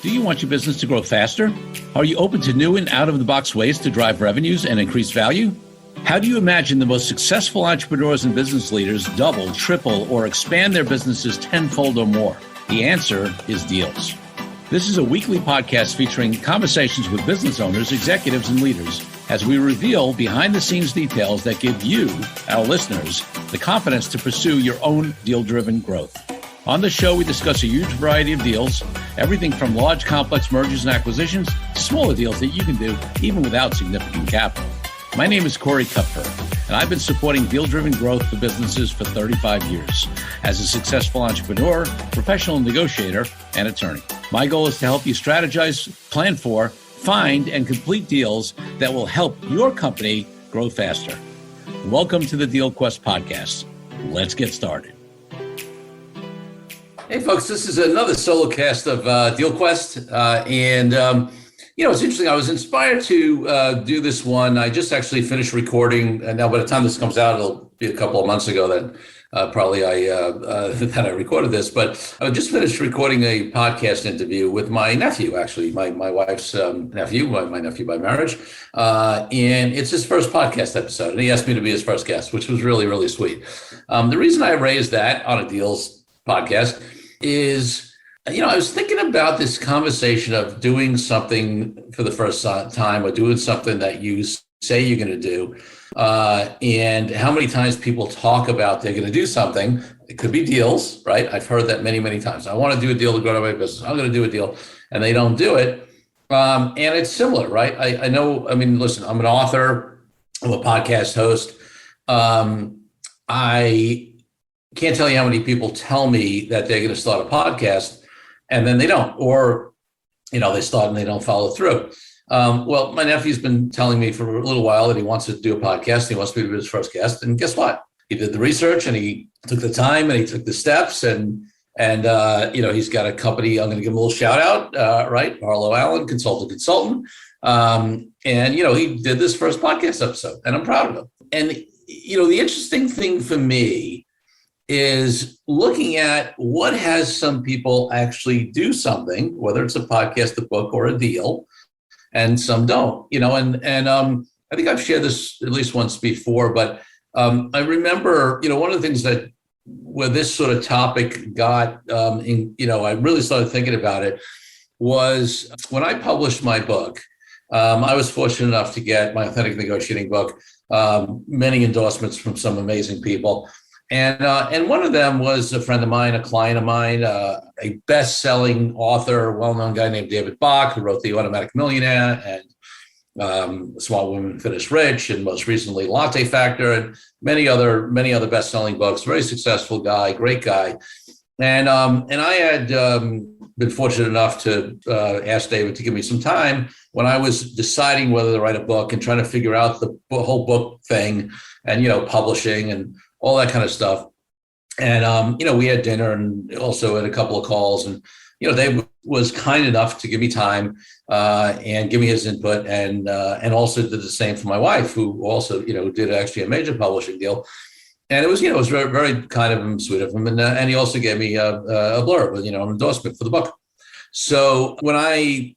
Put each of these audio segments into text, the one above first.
Do you want your business to grow faster? Are you open to new and out-of-the-box ways to drive revenues and increase value? How do you imagine the most successful entrepreneurs and business leaders double, triple, or expand their businesses tenfold or more? The answer is deals. This is a weekly podcast featuring conversations with business owners, executives, and leaders as we reveal behind-the-scenes details that give you, our listeners, the confidence to pursue your own deal-driven growth. On the show, we discuss a huge variety of deals, everything from large, complex mergers and acquisitions to smaller deals that you can do even without significant capital. My name is Corey Kupfer, and I've been supporting deal-driven growth for businesses for 35 years as a successful entrepreneur, professional negotiator, and attorney. My goal is to help you strategize, plan for, find, and complete deals that will help your company grow faster. Welcome to the Deal Quest podcast. Let's get started. Hey, folks, this is another solocast of Deal Quest. It's interesting. I was inspired to do this one. I just actually finished recording. And now by the time this comes out, it'll be a couple of months ago that I recorded this. But I just finished recording a podcast interview with my nephew, actually, my wife's nephew, my nephew by marriage. And it's his first podcast episode. And he asked me to be his first guest, which was really, really sweet. The reason I raised that on a Deals podcast is, I was thinking about this conversation of doing something for the first time or doing something that you say you're going to do. And how many times people talk about they're going to do something. It could be deals, right? I've heard that many, many times. I want to do a deal to grow my business. I'm going to do a deal, and they don't do it. And it's similar, right? I know, listen, I'm an author. I'm a podcast host. I can't tell you how many people tell me that they're going to start a podcast and then they don't, or, they start and they don't follow through. Well, my nephew's been telling me for a little while that he wants to do a podcast. He wants me to be his first guest. And guess what? He did the research and he took the time and he took the steps and he's got a company. I'm going to give him a little shout out, right? Harlow Allen, consultant. He did this first podcast episode and I'm proud of him. And, the interesting thing for me is looking at what has some people actually do something, whether it's a podcast, a book, or a deal, and some don't, I think I've shared this at least once before, but I remember, one of the things that where this sort of topic got, I really started thinking about it was when I published my book. I was fortunate enough to get my authentic negotiating book, many endorsements from some amazing people. And one of them was a friend of mine, a client of mine, a best-selling author, well-known guy named David Bach, who wrote The Automatic Millionaire and Smart Women Finish Rich, and most recently Latte Factor, and many other best-selling books. Very successful guy, great guy. And I had been fortunate enough to ask David to give me some time when I was deciding whether to write a book and trying to figure out the whole book thing and, publishing and all that kind of stuff. And, we had dinner and also had a couple of calls and, Dave was kind enough to give me time and give me his input and also did the same for my wife, who also, did actually a major publishing deal. And it was, it was very, very kind of him, sweet of him. And he also gave me a blurb, an endorsement for the book. So when I,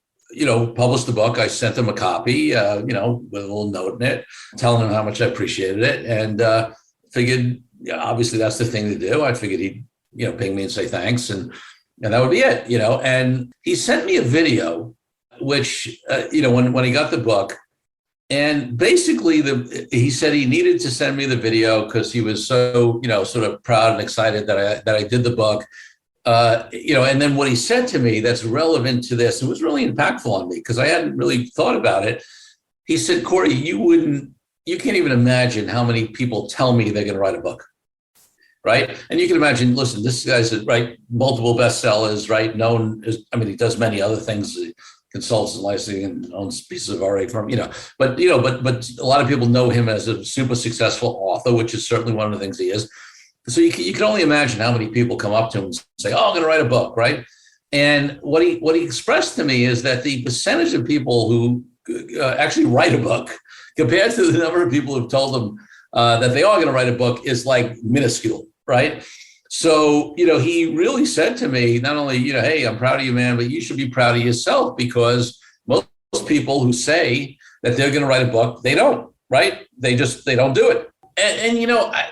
published the book, I sent him a copy, with a little note in it, telling him how much I appreciated it. And figured, obviously that's the thing to do. I figured he'd, ping me and say thanks. And that would be it, And he sent me a video, which, when he got the book, and basically he said he needed to send me the video because he was so, sort of proud and excited that I did the book. And then what he said to me that's relevant to this, it was really impactful on me because I hadn't really thought about it. He said, Corey, you can't even imagine how many people tell me they're going to write a book, right? And you can imagine, listen, this guy's right, multiple bestsellers, right? Known as, he does many other things, consults and licensing and owns pieces of RA firm, but a lot of people know him as a super successful author, which is certainly one of the things he is. So you can only imagine how many people come up to him and say, oh, I'm going to write a book, right? And what he expressed to me is that the percentage of people who actually write a book compared to the number of people who've told them that they are going to write a book is like minuscule, right? So, he really said to me, not only, hey, I'm proud of you, man, but you should be proud of yourself, because most people who say that they're going to write a book, they don't, right? They don't do it. And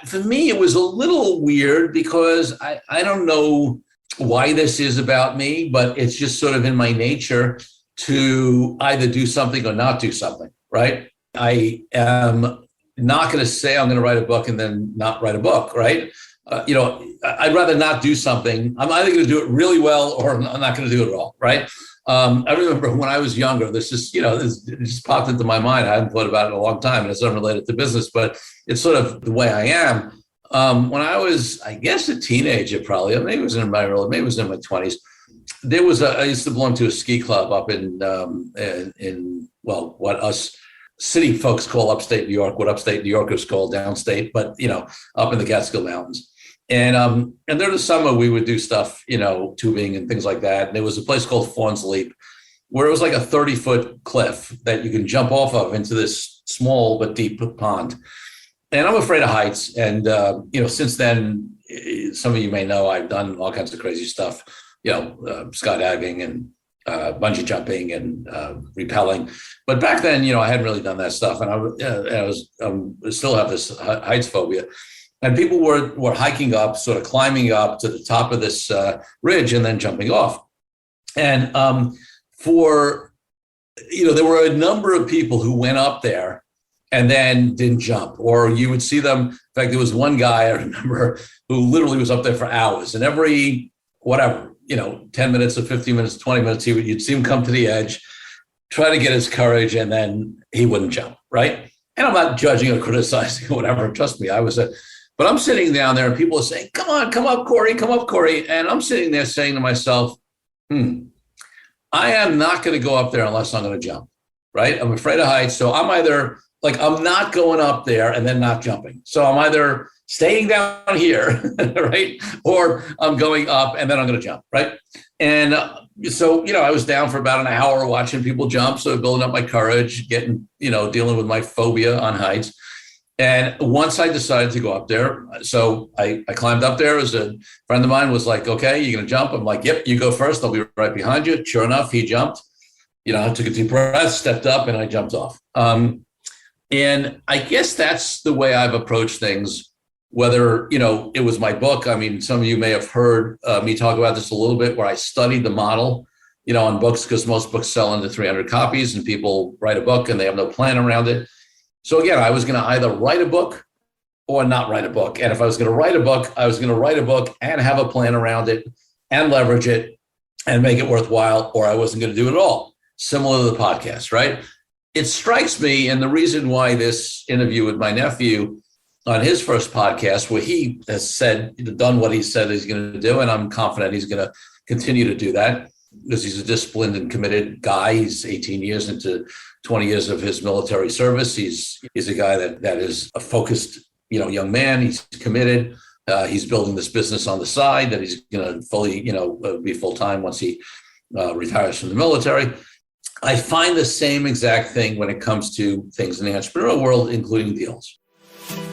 for me, it was a little weird because I don't know why this is about me, but it's just sort of in my nature to either do something or not do something, right? I am not going to say I'm going to write a book and then not write a book, right? I'd rather not do something. I'm either going to do it really well or I'm not going to do it at all, right? I remember when I was younger, this just popped into my mind. I hadn't thought about it in a long time, and it's unrelated to business, but it's sort of the way I am. When I was, I guess, a teenager, probably, maybe it was in my 20s. I used to belong to a ski club up in what us city folks call upstate New York, what upstate New Yorkers call downstate, but up in the Catskill Mountains. And during the summer, we would do stuff, tubing and things like that. And there was a place called Fawn's Leap, where it was like a 30-foot cliff that you can jump off of into this small but deep pond. And I'm afraid of heights. And, since then, some of you may know I've done all kinds of crazy stuff, skydiving and bungee jumping and rappelling. But back then, I hadn't really done that stuff. And I still have this heights phobia. And people were hiking up, sort of climbing up to the top of this ridge and then jumping off. And there were a number of people who went up there and then didn't jump, or you would see them. In fact, there was one guy I remember who literally was up there for hours, and every 10 minutes or 15 minutes, 20 minutes, you'd see him come to the edge, try to get his courage, and then he wouldn't jump, right? And I'm not judging or criticizing or whatever. Trust me, but I'm sitting down there and people are saying, come on, come up, Corey. And I'm sitting there saying to myself, I am not going to go up there unless I'm going to jump, right? I'm afraid of heights. So I'm either I'm not going up there and then not jumping. So I'm either staying down here, right? Or I'm going up and then I'm going to jump, right? And so, I was down for about an hour watching people jump. So building up my courage, dealing with my phobia on heights. And once I decided to go up there, so I climbed up there. As a friend of mine was like, okay, you're going to jump? I'm like, yep, you go first. I'll be right behind you. Sure enough, he jumped. I took a deep breath, stepped up, and I jumped off. And I guess that's the way I've approached things, whether, it was my book. I mean, some of you may have heard me talk about this a little bit, where I studied the model, on books, because most books sell into 300 copies and people write a book and they have no plan around it. So again, I was going to either write a book or not write a book. And if I was going to write a book, I was going to write a book and have a plan around it and leverage it and make it worthwhile, or I wasn't going to do it at all. Similar to the podcast, right? It strikes me, and the reason why this interview with my nephew on his first podcast, where he has done what he said he's going to do, and I'm confident he's going to continue to do that, because he's a disciplined and committed guy. He's 18 years into 20 years of his military service. He's a guy that is a focused, young man. He's committed. He's building this business on the side that he's going to fully, be full-time once he retires from the military. I find the same exact thing when it comes to things in the entrepreneurial world, including deals.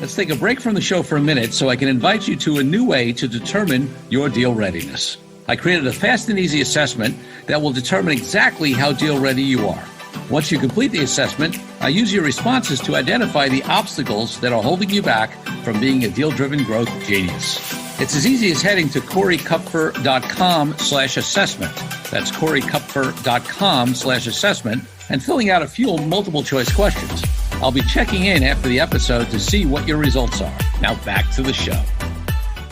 Let's take a break from the show for a minute so I can invite you to a new way to determine your deal readiness. I created a fast and easy assessment that will determine exactly how deal ready you are. Once you complete the assessment, I use your responses to identify the obstacles that are holding you back from being a deal-driven growth genius. It's as easy as heading to CoreyKupfer.com/assessment. That's CoreyKupfer.com/assessment and filling out a few multiple choice questions. I'll be checking in after the episode to see what your results are. Now back to the show.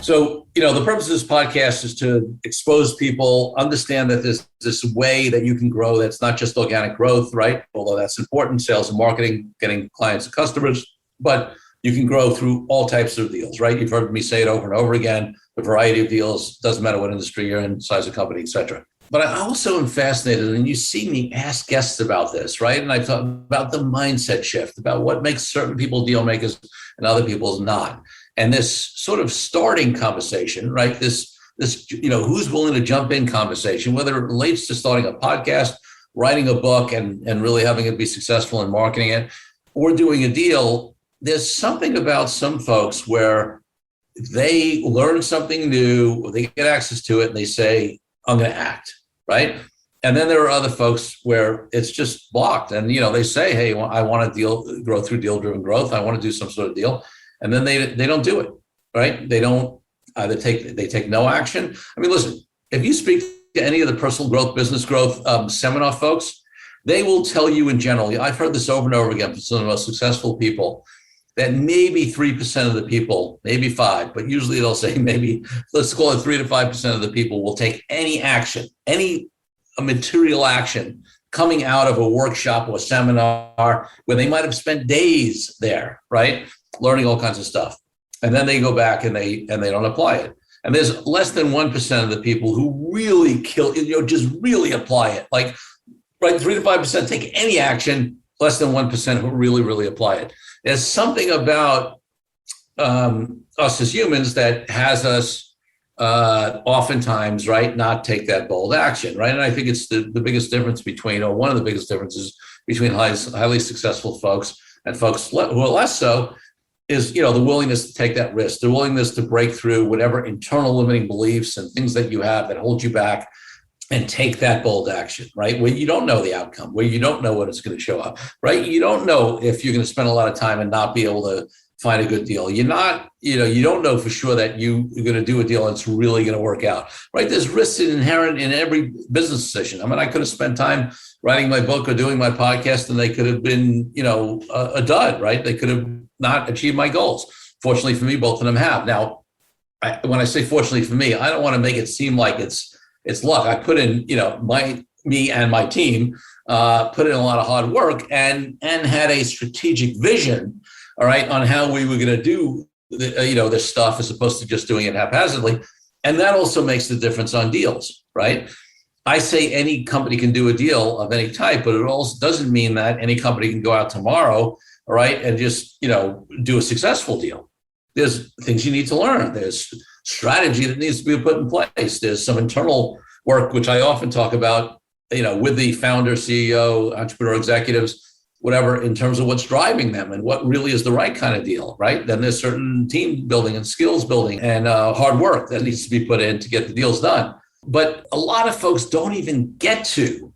So, the purpose of this podcast is to expose people, understand that there's this way that you can grow that's not just organic growth, right? Although that's important, sales and marketing, getting clients and customers, but you can grow through all types of deals, right? You've heard me say it over and over again, the variety of deals, doesn't matter what industry you're in, size of company, et cetera. But I also am fascinated, and you see me ask guests about this, right? And I talk about the mindset shift, about what makes certain people deal makers and other people's not. And this sort of starting conversation, right? This who's willing to jump in conversation, whether it relates to starting a podcast, writing a book, and really having it be successful in marketing it, or doing a deal. There's something about some folks where they learn something new, they get access to it, and they say, I'm going to act, right? And then there are other folks where it's just blocked. And, they say, hey, well, I want to grow through deal-driven growth. I want to do some sort of deal. And then they don't do it, right? They don't either they take no action. I mean, listen, if you speak to any of the personal growth, business growth seminar folks, they will tell you in general, I've heard this over and over again from some of the most successful people, that maybe 3% of the people, maybe 5%, but usually they'll say maybe, let's call it 3 to 5% of the people will take any action, any material action coming out of a workshop or a seminar where they might have spent days there, right? Learning all kinds of stuff. And then they go back and they don't apply it. And there's less than 1% of the people who really just really apply it. Like, right, 3 to 5% take any action, less than 1% who really, really apply it. There's something about us as humans that has us oftentimes, right, not take that bold action, right? And I think it's the biggest difference between, or one of the biggest differences between highly successful folks and folks who are less so, is, the willingness to take that risk, the willingness to break through whatever internal limiting beliefs and things that you have that hold you back and take that bold action, right? Where you don't know the outcome, where you don't know what it's going to show up, right? You don't know if you're going to spend a lot of time and not be able to find a good deal. You don't know for sure that you're going to do a deal and it's really going to work out, right? There's risks inherent in every business decision. I mean, I could have spent time writing my book or doing my podcast and they could have been, a dud, right? They could have not achieved my goals. Fortunately for me, both of them have. Now, when I say fortunately for me, I don't want to make it seem like it's luck. I put in, me and my team put in a lot of hard work and had a strategic vision, all right, on how we were going to do this stuff as opposed to just doing it haphazardly. And that also makes the difference on deals, right? I say any company can do a deal of any type, but it also doesn't mean that any company can go out tomorrow, all right, and just, do a successful deal. There's things you need to learn. There's strategy that needs to be put in place. There's some internal work, which I often talk about, with the founder, CEO, entrepreneur executives, whatever, in terms of what's driving them and what really is the right kind of deal, right? Then there's certain team building and skills building and hard work that needs to be put in to get the deals done. But a lot of folks don't even get to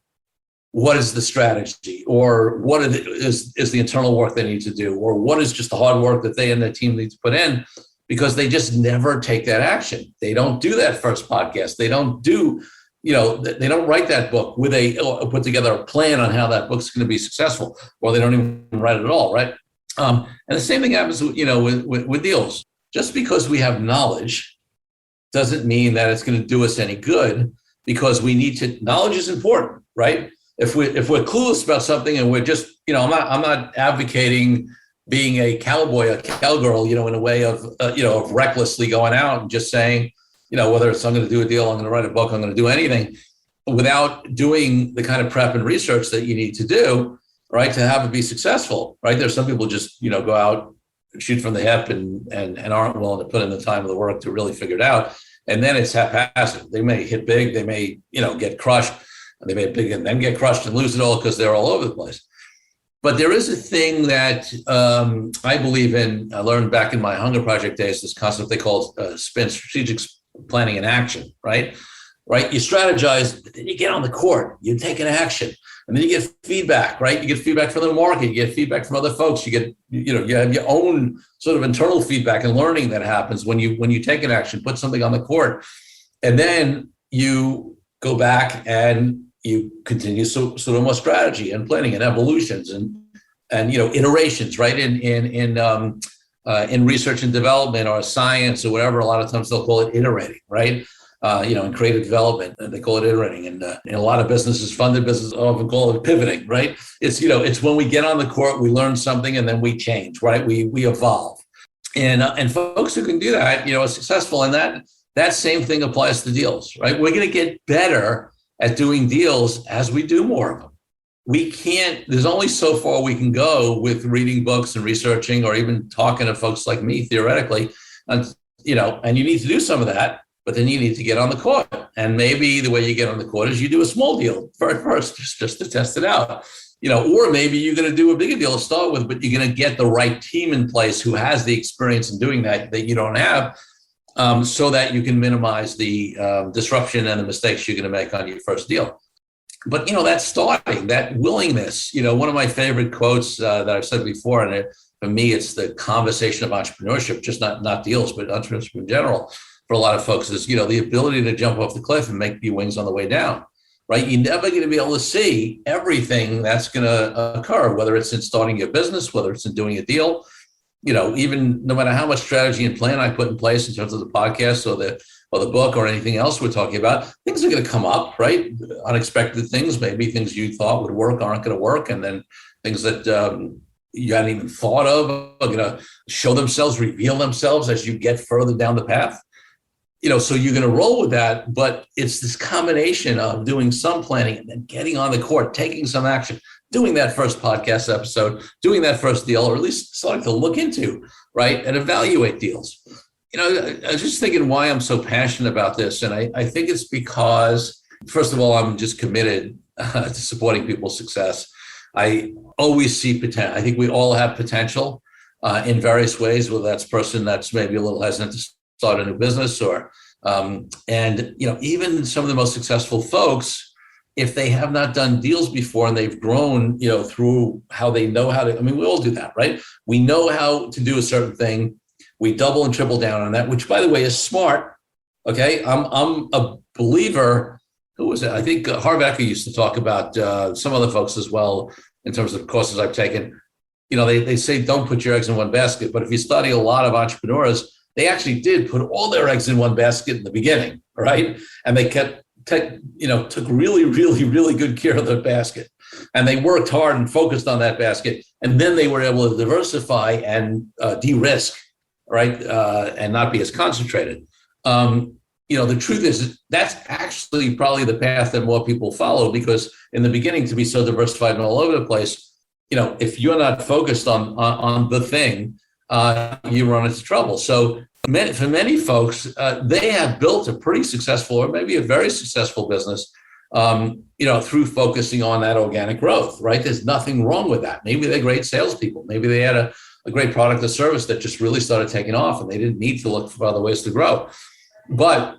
what is the strategy or what is the internal work they need to do or what is just the hard work that they and their team need to put in, because they just never take that action. They don't do that first podcast. They don't do, they don't write that book or put together a plan on how that book's going to be successful, or they don't even write it at all, right? And the same thing happens, with deals. Just because we have knowledge doesn't mean that it's going to do us any good, because knowledge is important, right? If we're clueless about something and we're just, I'm not advocating being a cowboy, a cowgirl, in a way of, of recklessly going out and just saying, whether it's I'm going to do a deal, I'm going to write a book, I'm going to do anything without doing the kind of prep and research that you need to do, right, to have it be successful, right? There's some people just, go out, shoot from the hip and aren't willing to put in the time of the work to really figure it out. And then it's haphazard. They may hit big, they may, get crushed, and they may hit big and then get crushed and lose it all because they're all over the place. But there is a thing that I believe in. I learned back in my Hunger Project days, this concept they call SPIN, strategic planning and action, right? Right? You strategize, but then you get on the court, you take an action, and then you get feedback, right? You get feedback from the market, you get feedback from other folks, you get, you have your own sort of internal feedback and learning that happens when you take an action, put something on the court, and then you go back and you continue sort of more strategy and planning and evolutions and iterations, right? In research and development or science or whatever, a lot of times they'll call it iterating, right? In creative development, they call it iterating. And in a lot of businesses, funded businesses often call it pivoting, right? It's when we get on the court, we learn something and then we change, right? We evolve. And folks who can do that, are successful. And that same thing applies to deals, right? We're going to get better at doing deals as we do more of them. There's only so far we can go with reading books and researching or even talking to folks like me theoretically. And you need to do some of that, but then you need to get on the court. And maybe the way you get on the court is you do a small deal first, just to test it out. Or maybe you're going to do a bigger deal to start with, but you're going to get the right team in place who has the experience in doing that you don't have. so that you can minimize the disruption and the mistakes you're going to make on your first deal. But, that's starting, that willingness. One of my favorite quotes that I've said before, and for me, it's the conversation of entrepreneurship, just not deals, but entrepreneurship in general. For a lot of folks is, the ability to jump off the cliff and make your wings on the way down, right? You're never going to be able to see everything that's going to occur, whether it's in starting your business, whether it's in doing a deal. Even no matter how much strategy and plan I put in place in terms of the podcast or the book or anything else we're talking about, things are going to come up, right? Unexpected things, maybe things you thought would work aren't going to work. And then things that you hadn't even thought of are going to show themselves, reveal themselves as you get further down the path. So you're going to roll with that, but it's this combination of doing some planning and then getting on the court, taking some action, doing that first podcast episode, doing that first deal, or at least starting to look into, right, and evaluate deals. I was just thinking why I'm so passionate about this. And I think it's because, first of all, I'm just committed to supporting people's success. I always see potential. I think we all have potential in various ways, whether that's a person that's maybe a little hesitant to start a new business or, even some of the most successful folks, if they have not done deals before and they've grown, through how they know how to, we all do that, right? We know how to do a certain thing. We double and triple down on that, which, by the way, is smart. Okay. I'm a believer. Who was it? I think Harv Eker used to talk about some other folks as well, in terms of courses I've taken. They say, don't put your eggs in one basket. But if you study a lot of entrepreneurs, they actually did put all their eggs in one basket in the beginning, right? And they took really, really, really good care of the basket. And they worked hard and focused on that basket. And then they were able to diversify and de-risk, right? And not be as concentrated. The truth is that's actually probably the path that more people follow, because in the beginning, to be so diversified and all over the place, if you're not focused on the thing, you run into trouble. So for many folks, they have built a pretty successful or maybe a very successful business, through focusing on that organic growth, right? There's nothing wrong with that. Maybe they're great salespeople. Maybe they had a great product or service that just really started taking off and they didn't need to look for other ways to grow. But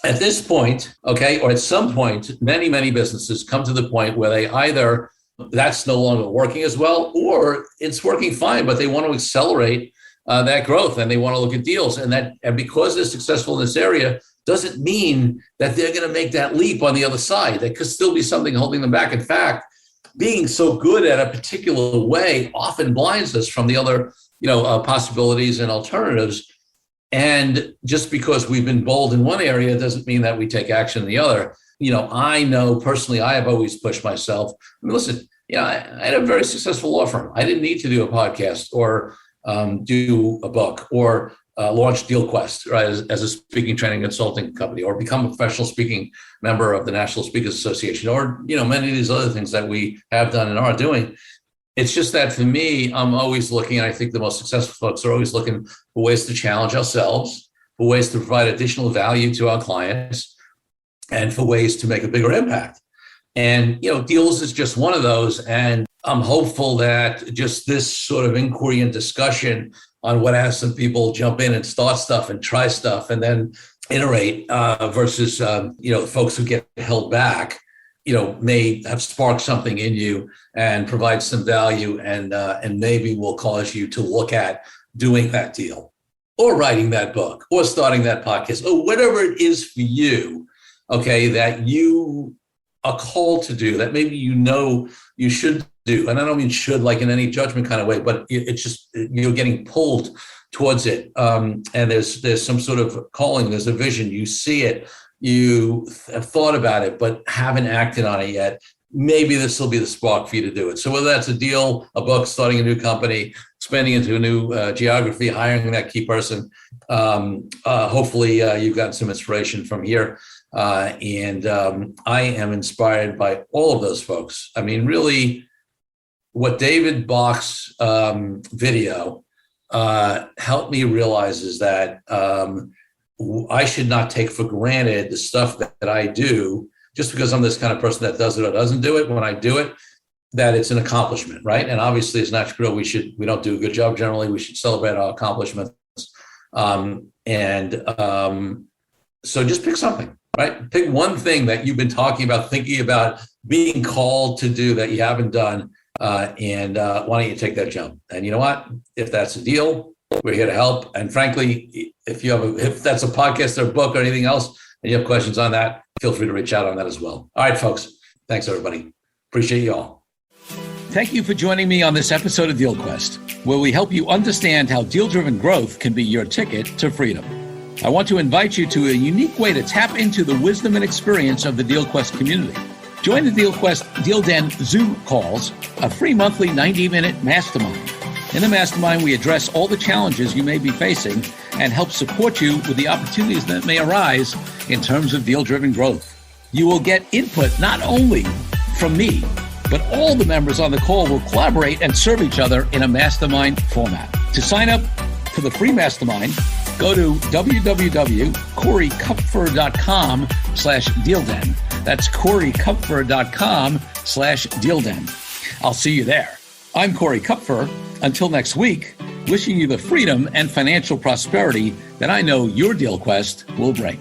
at this point, okay, or at some point, many, many businesses come to the point where they either that's no longer working as well, or it's working fine, but they want to accelerate that growth and they want to look at deals. And because they're successful in this area, doesn't mean that they're going to make that leap on the other side. There could still be something holding them back. In fact, being so good at a particular way often blinds us from the other, possibilities and alternatives. And just because we've been bold in one area doesn't mean that we take action in the other. I know personally, I have always pushed myself. Listen, I had a very successful law firm. I didn't need to do a podcast or do a book or launch DealQuest, right, as a speaking, training, consulting company, or become a professional speaking member of the National Speakers Association, or many of these other things that we have done and are doing. It's just that for me, I'm always looking, and I think the most successful folks are always looking for ways to challenge ourselves, for ways to provide additional value to our clients, and for ways to make a bigger impact. And, deals is just one of those. And I'm hopeful that just this sort of inquiry and discussion on what has some people jump in and start stuff and try stuff and then iterate versus, folks who get held back, may have sparked something in you and provide some value and maybe will cause you to look at doing that deal or writing that book or starting that podcast or whatever it is for you, okay, that you are called to do, that maybe you should do. And I don't mean should like in any judgment kind of way, but it's just you're getting pulled towards it. And there's some sort of calling, there's a vision, you see it, you have thought about it, but haven't acted on it yet. Maybe this will be the spark for you to do it. So whether that's a deal, a book, starting a new company, expanding into a new geography, hiring that key person, hopefully you've gotten some inspiration from here. And I am inspired by all of those folks. I mean, really, what David Bach's video helped me realize is that I should not take for granted the stuff that I do just because I'm this kind of person that does it or doesn't do it. When I do it, that it's an accomplishment, right? And obviously, as an entrepreneur, we don't do a good job generally. We should celebrate our accomplishments. And so just pick something, right? Pick one thing that you've been talking about, thinking about, being called to do that you haven't done. And why don't you take that jump? And you know what? If that's a deal, we're here to help. And frankly, if that's a podcast or a book or anything else, and you have questions on that, feel free to reach out on that as well. All right, folks. Thanks, everybody. Appreciate you all. Thank you for joining me on this episode of Deal Quest, where we help you understand how deal-driven growth can be your ticket to freedom. I want to invite you to a unique way to tap into the wisdom and experience of the Deal Quest community. Join the Deal Quest Deal Den Zoom calls, a free monthly 90-minute mastermind. In the mastermind, we address all the challenges you may be facing and help support you with the opportunities that may arise in terms of deal-driven growth. You will get input not only from me, but all the members on the call will collaborate and serve each other in a mastermind format. To sign up for the free mastermind, go to www.corykupfer.com/dealden. That's corykupfer.com/dealden. I'll see you there. I'm Corey Kupfer. Until next week, wishing you the freedom and financial prosperity that I know your Deal Quest will bring.